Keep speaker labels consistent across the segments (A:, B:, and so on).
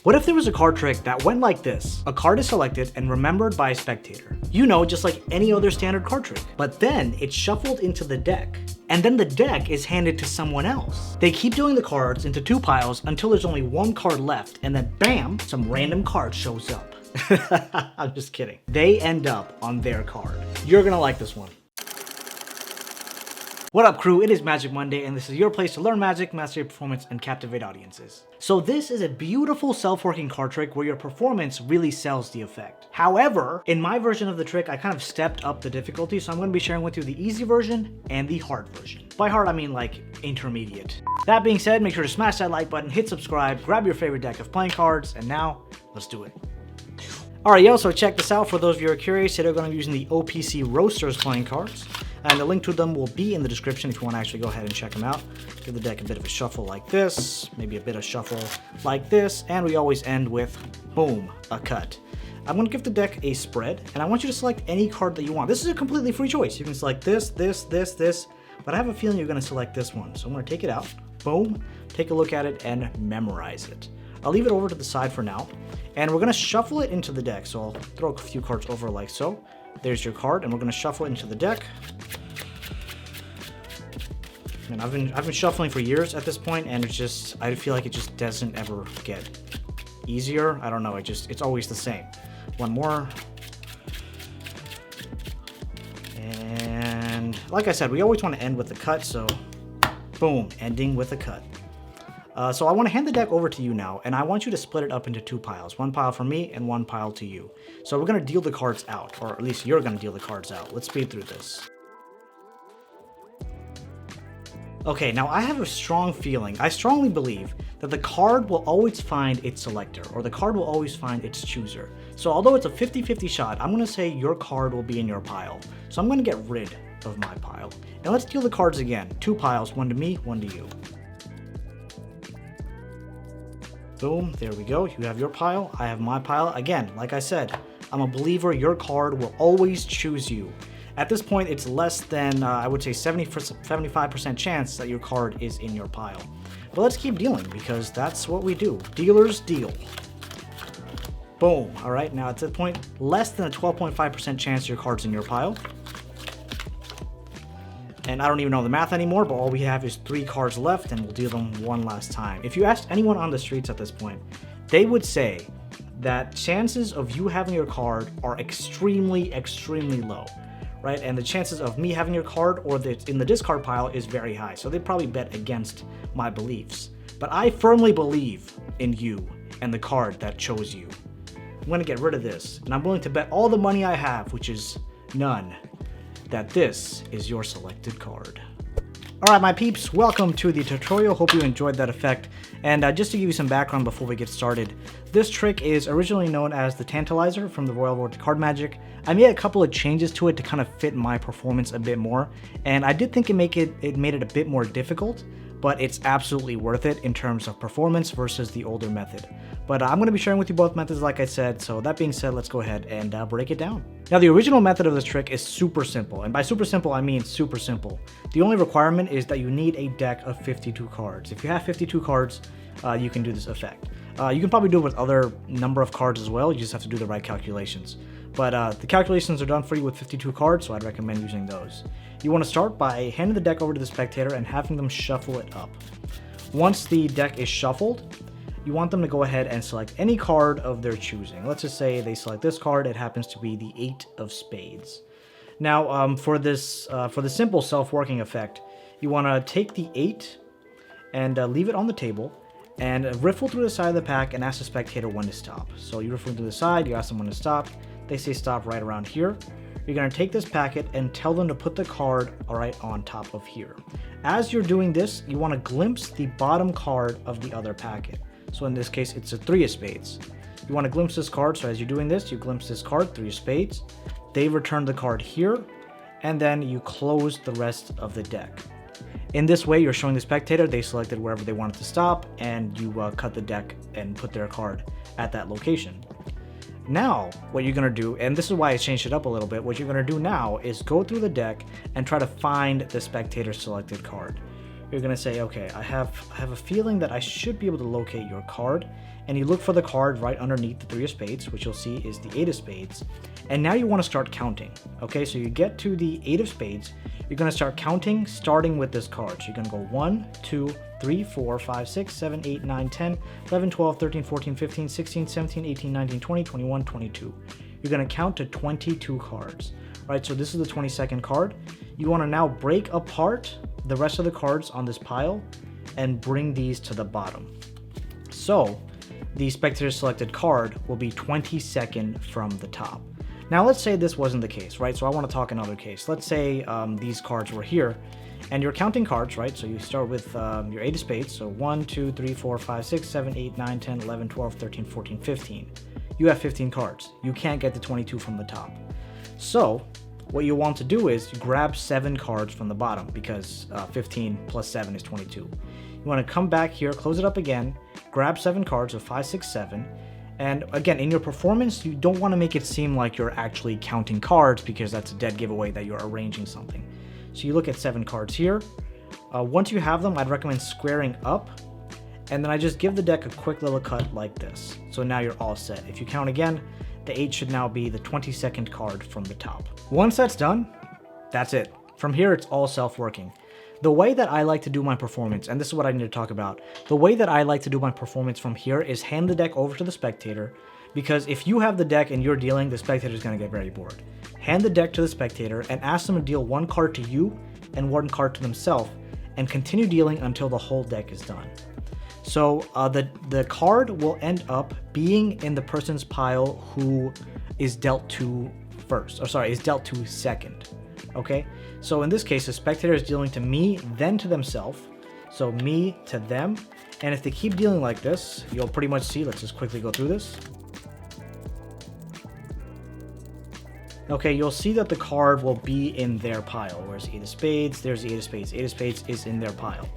A: What if there was a card trick that went like this? A card is selected and remembered by a spectator. You know, just like any other standard card trick. But then it's shuffled into the deck. And then the deck is handed to someone else. They keep doing the cards into 2 piles until there's only 1 card left, and then bam, some random card shows up. I'm just kidding. They end up on their card. You're gonna like this one. What up, crew? It is Magic Monday, and this is your place to learn magic, master your performance, and captivate audiences. So this is a beautiful self-working card trick where your performance really sells the effect. However, in my version of the trick, I kind of stepped up the difficulty, so I'm going to be sharing with you the easy version and the hard version. By hard, I mean like intermediate. That being said, make sure to smash that like button, hit subscribe, grab your favorite deck of playing cards, and now, let's do it. Alright, yo, so check this out. For those of you who are curious, today we're going to be using the OPC Roasters playing cards. And the link to them will be in the description if you want to actually go ahead and check them out. Give the deck a bit of a shuffle like this, maybe a bit of shuffle like this, and we always end with, boom, a cut. I'm going to give the deck a spread, and I want you to select any card that you want. This is a completely free choice. You can select this, this, but I have a feeling you're going to select this one. So I'm going to take it out, boom, take a look at it, and memorize it. I'll leave it over to the side for now, and we're going to shuffle it into the deck. So I'll throw a few cards over like so. There's your card, and we're going to shuffle it into the deck. And I've been shuffling for years at this point, and it's just, I feel like it just doesn't ever get easier. I don't know, it's always the same. One more. And like I said, we always want to end with a cut, so boom, ending with a cut. So I want to hand the deck over to you now, and I want you to split it up into 2 piles. 1 pile for me and 1 pile to you. So we're going to deal the cards out, or at least you're going to deal the cards out. Let's speed through this. Okay, now I have a strong feeling, I strongly believe that the card will always find its selector, or the card will always find its chooser. So although it's a 50-50 shot, I'm going to say your card will be in your pile. So I'm going to get rid of my pile. And let's deal the cards again. 2 piles, 1 to me, 1 to you. Boom, there we go. You have your pile, I have my pile. Again, like I said, I'm a believer your card will always choose you. At this point, it's less than, I would say, 75% chance that your card is in your pile. But let's keep dealing, because that's what we do. Dealers deal. Boom. All right, now at this point, less than a 12.5% chance your card's in your pile. And I don't even know the math anymore, but all we have is 3 cards left, and we'll deal them one last time. If you asked anyone on the streets at this point, they would say that chances of you having your card are extremely, extremely low. Right? And the chances of me having your card or that's in the discard pile is very high. So they probably bet against my beliefs. But I firmly believe in you and the card that chose you. I'm going to get rid of this, and I'm willing to bet all the money I have, which is none, that this is your selected card. Alright, my peeps, welcome to the tutorial. Hope you enjoyed that effect. And just to give you some background before we get started, this trick is originally known as the Tantalizer from the Royal Road to Card Magic. I made a couple of changes to it to kind of fit my performance a bit more, and I did think it made it a bit more difficult, but it's absolutely worth it in terms of performance versus the older method. But I'm going to be sharing with you both methods, like I said, so that being said, let's go ahead and break it down. Now, the original method of this trick is super simple, and by super simple, I mean super simple. The only requirement is that you need a deck of 52 cards. If you have 52 cards, you can do this effect. You can probably do it with other number of cards as well, you just have to do the right calculations. But the calculations are done for you with 52 cards, so I'd recommend using those. You want to start by handing the deck over to the spectator and having them shuffle it up. Once the deck is shuffled, you want them to go ahead and select any card of their choosing. Let's just say they select this card. It happens to be the 8 of spades. Now, for the simple self-working effect, you want to take the 8 and leave it on the table and riffle through the side of the pack and ask the spectator when to stop. So you riffle through the side, you ask them when to stop. They say stop right around here. You're going to take this packet and tell them to put the card right on top of here. As you're doing this, you want to glimpse the bottom card of the other packet. So in this case, it's a 3 of spades. You want to glimpse this card, so as you're doing this, you glimpse this card, 3 of spades. They return the card here, and then you close the rest of the deck. In this way, you're showing the spectator they selected wherever they wanted to stop, and you cut the deck and put their card at that location. Now, what you're going to do, and this is why I changed it up a little bit, what you're going to do now is go through the deck and try to find the spectator selected card. You're going to say, okay, I have a feeling that I should be able to locate your card. and you look for the card right underneath the 3 of spades, which you'll see is the 8 of spades. And now you want to start counting. Okay, so you get to the 8 of spades, you're going to start counting starting with this card. So you're going to go 1, 2, 3, 4, 5, 6, 7, 8, 9, 10, 11, 12, 13, 14, 15, 16, 17, 18, 19, 20, 21, 22. You're going to count to 22 cards. Right, so this is the 22nd card. You want to now break apart the rest of the cards on this pile and bring these to the bottom. So the spectator selected card will be 22nd from the top. Now let's say this wasn't the case, right? So I want to talk another case. Let's say these cards were here and you're counting cards, right? So you start with your 8 of spades. So 1, 2, 3, 4, 5, 6, 7, 8, 9, 10, 11, 12, 13, 14, 15. You have 15 cards. You can't get the 22 from the top. So what you want to do is grab 7 cards from the bottom because 15 plus 7 is 22. You want to come back here, close it up again, grab 7 cards of 5, 6, 7. And again, in your performance, you don't want to make it seem like you're actually counting cards because that's a dead giveaway that you're arranging something. So you look at 7 cards here. Once you have them, I'd recommend squaring up. And then I just give the deck a quick little cut like this. So now you're all set. If you count again, the 8 should now be the 22nd card from the top. Once that's done, that's it. From here, it's all self-working. The way that I like to do my performance, and this is what I need to talk about, the way that I like to do my performance from here is hand the deck over to the spectator, because if you have the deck and you're dealing, the spectator is going to get very bored. Hand the deck to the spectator and ask them to deal 1 card to you and 1 card to themselves, and continue dealing until the whole deck is done. So the card will end up being in the person's pile who is dealt to first, or sorry, is dealt to second. Okay, so in this case, the spectator is dealing to me, then to themselves. So me to them. And if they keep dealing like this, you'll pretty much see, let's just quickly go through this. Okay, you'll see that the card will be in their pile. Where's 8 of spades? There's the 8 of spades. 8 of spades is in their pile,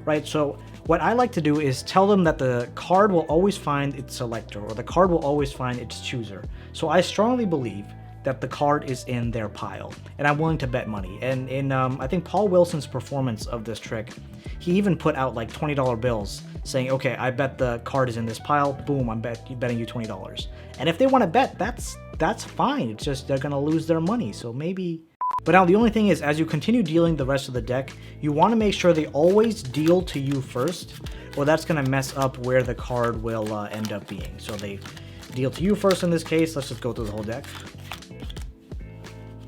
A: right? So what I like to do is tell them that the card will always find its selector, or the card will always find its chooser. So I strongly believe that the card is in their pile, and I'm willing to bet money. And in I think Paul Wilson's performance of this trick, he even put out like $20 bills saying, okay, I bet the card is in this pile, boom, I'm betting you $20. And if they want to bet, that's fine. It's just they're gonna lose their money, so maybe. But now the only thing is, as you continue dealing the rest of the deck, you want to make sure they always deal to you first, or that's gonna mess up where the card will end up being. So they deal to you first in this case. Let's just go through the whole deck.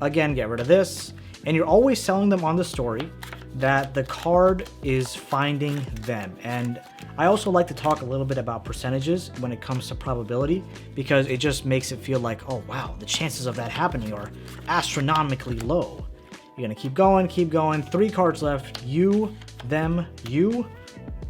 A: Again, get rid of this. And you're always telling them on the story that the card is finding them. And I also like to talk a little bit about percentages when it comes to probability, because it just makes it feel like, oh wow, the chances of that happening are astronomically low. You're gonna keep going, 3 cards left, you, them, you,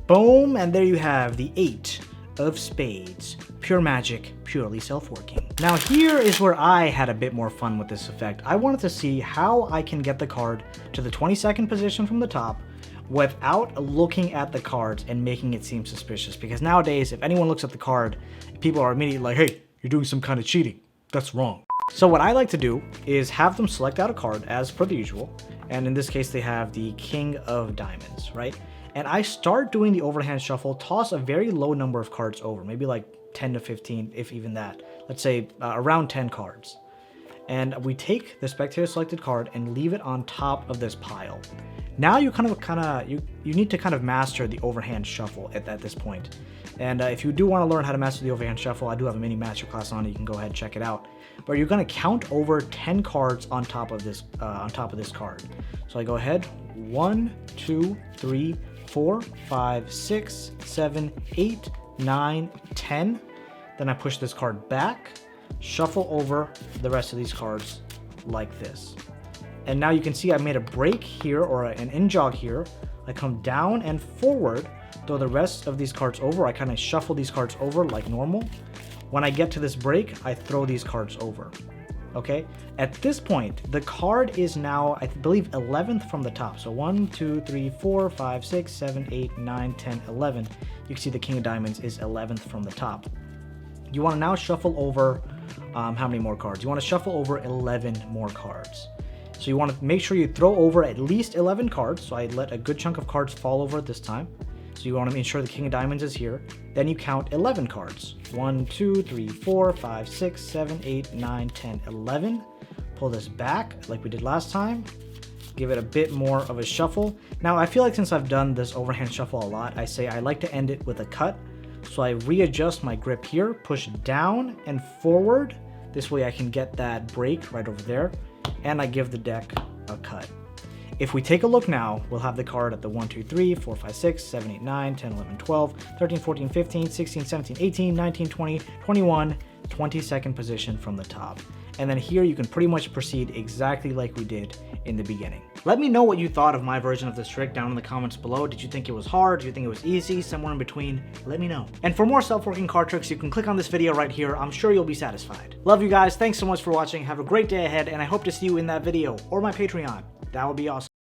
A: boom, and there you have the 8 of spades. Pure magic, purely self-working. Now here is where I had a bit more fun with this effect. I wanted to see how I can get the card to the 22nd position from the top without looking at the cards and making it seem suspicious. Because nowadays, if anyone looks at the card, people are immediately like, hey, you're doing some kind of cheating. That's wrong. So what I like to do is have them select out a card as per the usual. And in this case, they have the King of Diamonds, right? And I start doing the overhand shuffle, toss a very low number of cards over, maybe like 10 to 15, if even that. Let's say around 10 cards. And we take the spectator selected card and leave it on top of this pile. Now you you need to kind of master the overhand shuffle at this point. And if you do want to learn how to master the overhand shuffle, I do have a mini masterclass on it. You can go ahead and check it out. But you're going to count over 10 cards on top of this card. So I go ahead, 1, 2, 3, 4, 5, 6, 7, 8, 9, 10. Then I push this card back, shuffle over the rest of these cards like this. And now you can see I made a break here, or an in-jog here. I come down and forward, throw the rest of these cards over. I kind of shuffle these cards over like normal. When I get to this break, I throw these cards over. Okay? At this point, the card is now, I believe, 11th from the top. So 1, 2, 3, 4, 5, 6, 7, 8, 9, 10, 11. You can see the King of Diamonds is 11th from the top. You want to now shuffle over, how many more cards? You want to shuffle over 11 more cards. So you want to make sure you throw over at least 11 cards. So I let a good chunk of cards fall over at this time. So So you want to ensure the king of diamonds is here. Then you count 11 cards. 1, 2, 3, 4, 5, 6, 7, 8, 9, 10, 11. Pull this back like we did last time. Give it a bit more of a shuffle. Now I feel like since I've done this overhand shuffle a lot, I say I like to end it with a cut. So I readjust my grip here, push down and forward. This way I can get that break right over there. And I give the deck a cut. If we take a look now, we'll have the card at the 1, 2, 3, 4, 5, 6, 7, 8, 9, 10, 11, 12, 13, 14, 15, 16, 17, 18, 19, 20, 21, 22nd position from the top. And then here you can pretty much proceed exactly like we did in the beginning. Let me know what you thought of my version of this trick down in the comments below. Did you think it was hard? Did you think it was easy? Somewhere in between? Let me know. And for more self-working card tricks, you can click on this video right here. I'm sure you'll be satisfied. Love you guys. Thanks so much for watching. Have a great day ahead, and I hope to see you in that video or my Patreon. That would be awesome.